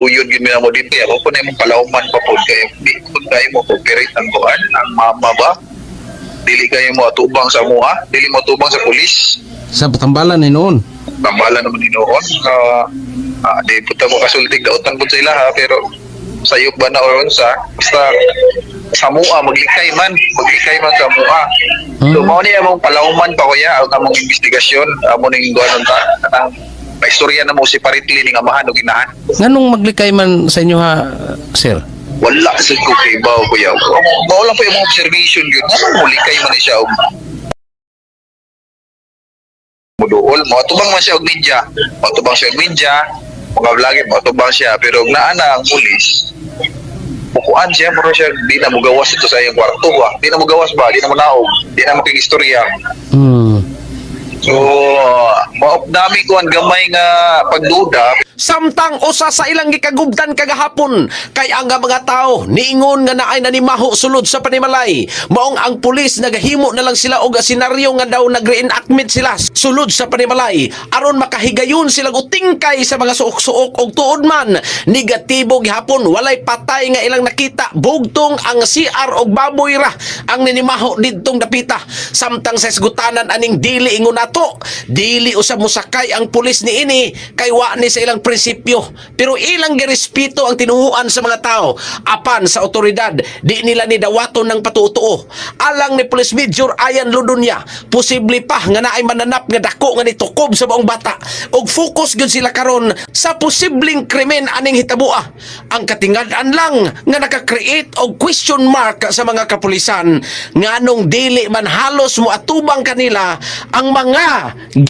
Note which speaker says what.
Speaker 1: uyod yun mo dito. Ako po na yung palauman pa po. Kaya di kung kayo mo cooperate ang kuan, ang mama ba? Dili kayo mo atubang sa mua, dili mo atubang sa pulis.
Speaker 2: Sa tambalan ni noon.
Speaker 1: Tambala naman inoon. Di po mo kasultig dautan po sila ha, pero sayop ba na oron sa basta sa mua maglikay man sa mua. So mao ni among palauman pa kuya ang among investigasyon amo ning guanon ta ang istorya na mo si paritli ning amahan ug inahan.
Speaker 2: Nganong maglikay man sa inyo ha, sir?
Speaker 1: Wala sa ko kay bawo kuya. Mao lang po yung mga observation yun. Ano mo likay man siya og muduol mo tubang man siya og media. Matubang siya og media. Mga vlogger mo tubang siya pero naa na ang pulis. Bukuan siya pero siya di na mo gawas ito sa iyang kwarto ba. Di na mo gawas ba? Di na mo naog. Di na mo kay istorya. So, dami ko ang gamay nga pagduda.
Speaker 3: Samtang usa sa ilang gikagubtan kagahapon kay ang mga tao niingon nga naay nanimaho sulod sa panimalay. Maong ang pulis nagahimo na lang sila og senaryo nga daw nag-reenactment sila sulod sa panimalay aron makahigayon sila og tingkay sa mga suok-suok og tuod man. Negatibo gihapon, walay patay nga ilang nakita, bugtong ang CR og baboy ra ang ninimaho didtong dapita. Samtang sa isgutanan aning dili ingon nato, dili usab musakay ang pulis niini kay wa ni sa ilang prinsipyo, pero ilang girespeto ang tinuhuan sa mga tao apan sa otoridad di nila ni dawaton ng patutuo. Alang ni Police Major Ayan Ludunya, posible pa nga naay mananap nga dako nga nitukob sa buong bata ug focus gyud sila karon sa posibleng krimen aning hitabua. Ang katingad-an lang nga naka-create og question mark sa mga kapulisan nganong dili man halos moatubang kanila ang mga